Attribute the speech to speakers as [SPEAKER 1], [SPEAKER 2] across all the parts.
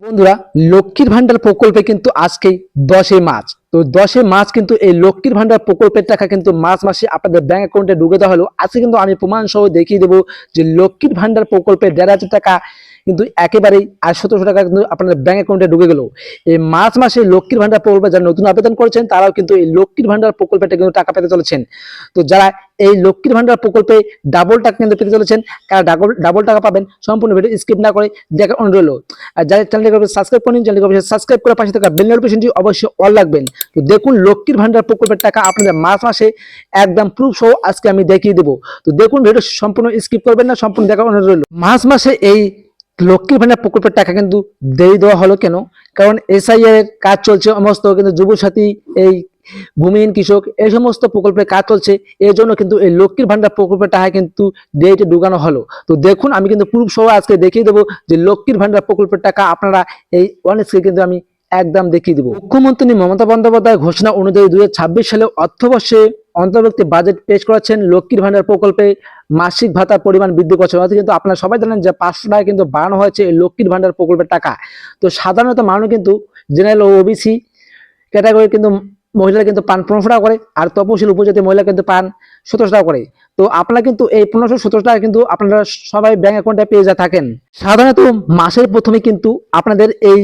[SPEAKER 1] বন্ধুরা, লক্ষ্মীর ভান্ডার প্রকল্পে কিন্তু আজকেই 10 মার্চ। তো 10 মার্চ কিন্তু এই লক্ষ্মীর ভান্ডার প্রকল্পের টাকা কিন্তু মার্চ মাসে আপনাদের ব্যাংক অ্যাকাউন্টে ঢুকে দেওয়া হলো। আজকে কিন্তু আমি প্রমাণ সহ দেখিয়ে দেবো যে লক্ষ্মীর ভান্ডার প্রকল্পে 1,500 টাকা কিন্তু একেবারেই আর 1700 টাকা কিন্তু আপনাদের ব্যাংক অ্যাকাউন্টে ঢুকে গেল। এই মার্চ মাসে লক্ষ্মীর ভান্ডার প্রকল্পে যারা নতুন আবেদন করেছেন তারাও কিন্তু এই লক্ষ্মীর ভান্ডার প্রকল্পেটা কিন্তু টাকা পেতে চলেছেন। তো যারা এই লক্ষ্মীর ভান্ডার প্রকল্পে ডাবল টাকা কিন্তু পেতে চলেছেন, কারা ডাবল টাকা পাবেন সম্পূর্ণ ভিডিও স্কিপ না করে দেখার অনুরোধ রইল। আর যারা চ্যানেলটিকে সাবস্ক্রাইব করেন, চ্যানেলটিকে সাবস্ক্রাইব করে পাশে থাকা বেল নোটিফিকেশনটি অবশ্যই অল রাখবেন। তো দেখুন লক্ষ্মীর ভান্ডার প্রকল্পের টাকা আপনাদের মার্চ মাসে একদম প্রুফ সহ আজকে আমি দেখিয়ে দেবো। তো দেখুন ভিডিও সম্পূর্ণ স্কিপ করবেন না, সম্পূর্ণ দেখার অনুরোধ রইল। মার্চ মাসে এই লক্ষ্মীর ভান্ডার প্রকল্পের টাকা কিন্তু দেরি দেওয়া হলো কেন? কারণ এসআইআর এর কাজ চলছে সমস্ত, কিন্তু যুবসাথী, এই ভূমিহীন কৃষক, এই সমস্ত প্রকল্পের কাজ চলছে। এর জন্য কিন্তু এই লক্ষ্মীর ভান্ডার প্রকল্পের টাকা কিন্তু দেরিতে ঢুকানো হলো। তো দেখুন আমি কিন্তু প্রুফ সহ আজকে দেখিয়ে দেবো যে লক্ষ্মীর ভান্ডার প্রকল্পের টাকা আপনারা এই অনেক কিন্তু আমি একদম দেখিয়ে দেবো। মুখ্যমন্ত্রী মমতা বন্দ্যোপাধ্যায় ঘোষণা অনুযায়ী 2026 সালে অর্থবর্ষে অন্তর্বর্তী বাজেট পেশ করেছেন লক্ষ্মীর ভান্ডার প্রকল্পে মাসিক ভাতার পরিমাণ বৃদ্ধি করছেন। অর্থাৎ কিন্তু আপনারা সবাই জানেন যে 500 টাকা কিন্তু বাড়ানো হয়েছে এই লক্ষ্মীর ভান্ডার প্রকল্পের টাকা। তো সাধারণত মানুষ কিন্তু জেনারেল ও ওবিসি ক্যাটাগরি কিন্তু মহিলারা কিন্তু পান 1500 টাকা করে, আর তপশিল উপজাতি মহিলা কিন্তু পান 1700 টাকা করে। তো আপনারা কিন্তু এই 1517 টাকা কিন্তু আপনারা সবাই ব্যাংক অ্যাকাউন্টে পেয়ে যা থাকেন। সাধারণত মাসের প্রথমে কিন্তু আপনাদের এই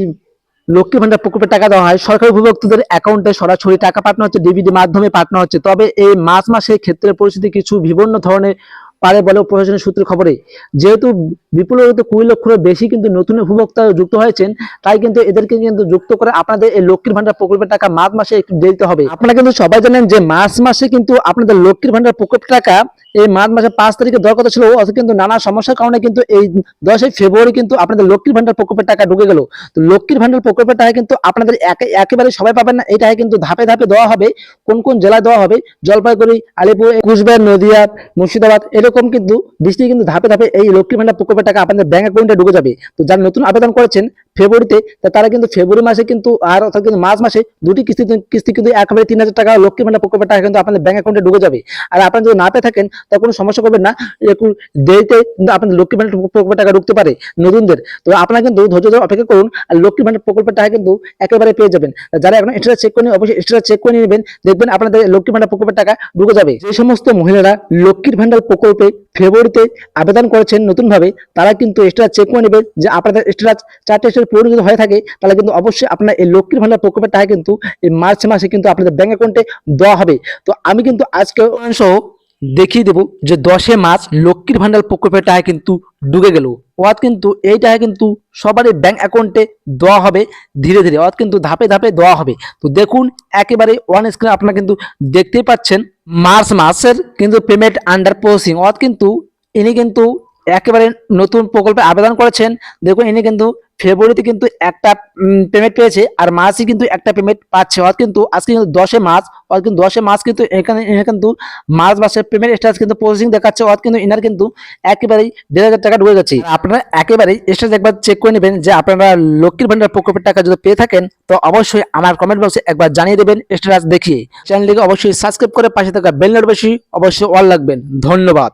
[SPEAKER 1] লক্ষ্মী ভান্ডার প্রকল্পের টাকা দেওয়া হয় সরকারি উপভোক্তাদের অ্যাকাউন্টে, সরাসরি টাকা পাঠানো হচ্ছে, ডিবিডি মাধ্যমে পাঠানো হচ্ছে। তবে এই মার্চ মাসে ক্ষেত্রে পরিস্থিতি কিছু বিভিন্ন ধরনের পারে বলেও প্রশাসনের সূত্রে খবরে, যেহেতু বিপুল 20 লক্ষের বেশি কিন্তু নতুন উপভোক্তা যুক্ত হয়েছেন, তাই কিন্তু এদেরকে কিন্তু যুক্ত করে আপনাদের এই লক্ষ্মীর ভান্ডার প্রকল্পের টাকা মার্চ মাসে একটু দিতে হবে। আপনারা কিন্তু সবাই জানেন যে মার্চ মাসে কিন্তু আপনাদের লক্ষ্মীর ভান্ডার প্রকল্পের টাকা এই মার্চ মাসের 5 তারিখে দেওয়ার কথা ছিল, অথচ কিন্তু নানা সমস্যার কারণে কিন্তু এই 10 ফেব্রুয়ারি কিন্তু আপনাদের লক্ষ্মীর ভান্ডার প্রকল্পের টাকা ঢুকে গেল। তো লক্ষ্মীর ভান্ডার প্রকল্পের টাকা কিন্তু আপনাদের একেবারে সবাই পাবেন না, এটা কিন্তু ধাপে ধাপে দেওয়া হবে। কোন কোন জেলায় দেওয়া হবে? জলপাইগুড়ি, আলিপুর, কুচবিহার, নদিয়া, মুর্শিদাবাদ, এরকম কিন্তু ডিস্ট্রিক্ট কিন্তু ধাপে ধাপে এই লক্ষ্মীর ভান্ডার প্রকল্পের টাকা আপনাদের ব্যাংক অ্যাকাউন্টে ঢুকে যাবে। তো যারা নতুন আবেদন করেছেন ফেব্রুয়ারিতে, তারা কিন্তু ফেব্রুয়ারি মাসে কিন্তু আর অর্থাৎ কিন্তু মার্চ মাসে দুটি কিস্তি কিন্তু একেবারে 3000 টাকা লক্ষ্মীর ভান্ডার প্রকল্পের টাকা কিন্তু আপনাদের ব্যাংক অ্যাকাউন্টে ঢুকে যাবে। আর আপনারা যদি না পেয়ে থাকেন তা কোনো সমস্যা করবেন না, একটু দেরিতে কিন্তু আপনাদের লক্ষ্মীর ভান্ডার প্রকল্পের টাকা ঢুকতে পারে নতুনদের। তো আপনারা কিন্তু ধৈর্য ধরে অপেক্ষা করুন, আর লক্ষ্মীর ভান্ডার প্রকল্পের টাকা কিন্তু একেবারে পেয়ে যাবেন। যারা এখন এক্সট্রা চেক করে অবশ্যই এক্সট্রা চেক করে নেবেন, দেখবেন আপনাদের লক্ষ্মীর ভান্ডার প্রকল্পের টাকা ঢুকে যাবে। যে সমস্ত মহিলারা লক্ষ্মীর ভান্ডার প্রকল্পে ফেব্রুয়ারিতে আবেদন করেছেন নতুন ভাবে, তারা কিন্তু এক্সট্রা চেক করে নেবেন যে আপনাদের এক্সট্রা 4টা স্টেজ পূরণ যদি হয়ে থাকে, তাহলে কিন্তু অবশ্যই আপনার এই লক্ষ্মীর ভান্ডার প্রকল্পের টাকা কিন্তু এই মার্চ মাসে কিন্তু আপনাদের ব্যাংক অ্যাকাউন্টে দেওয়া হবে। তো আমি কিন্তু আজকে সহ দেখিয়ে দেবো যে 10 মার্চ লক্ষ্মীর ভান্ডার প্রকল্পের টাকা কিন্তু ঢুকে গেল। অর্থাৎ কিন্তু এই টাকা কিন্তু সবারই ব্যাংক অ্যাকাউন্টে দেওয়া হবে ধীরে ধীরে, অর্থাৎ কিন্তু ধাপে ধাপে দেওয়া হবে। তো দেখুন একেবারে অন স্ক্রিনে আপনারা কিন্তু দেখতেই পাচ্ছেন মার্চ মাসের কিন্তু পেমেন্ট আন্ডার প্রসেসিং। অর্থাৎ কিন্তু ইনি কিন্তু একেবারে নতুন প্রকল্পে আবেদন করেছেন। দেখুন ইনি কিন্তু ফেব্রুয়ারিতে কিন্তু একটা পেমেন্ট পেয়েছে, আর মার্চে কিন্তু একটা পেমেন্ট পাচ্ছে। অর্থাৎ কিন্তু আজকে কিন্তু 10 মার্চ, অর্থাৎ কিন্তু 10 মার্চ কিন্তু এখানে কিন্তু মার্চ মাসের পেমেন্ট স্ট্যাটাস কিন্তু প্রসেসিং দেখাচ্ছে। অর্থাৎ কিন্তু ইনার কিন্তু একেবারেই 1,500 টাকা ঢুকে গেছে। আপনারা একেবারেই স্ট্যাটাস একবার চেক করে নেবেন যে আপনারা লক্ষ্মীর ভান্ডার প্রকল্পের টাকা যদি পেয়ে থাকেন, তো অবশ্যই আমার কমেন্ট বক্সে একবার জানিয়ে দেবেন স্ট্যাটাস দেখিয়ে। চ্যানেলটিকে অবশ্যই সাবস্ক্রাইব করে পাশে থাকা বেল নোটিফিকেশন অবশ্যই অল রাখবেন। ধন্যবাদ।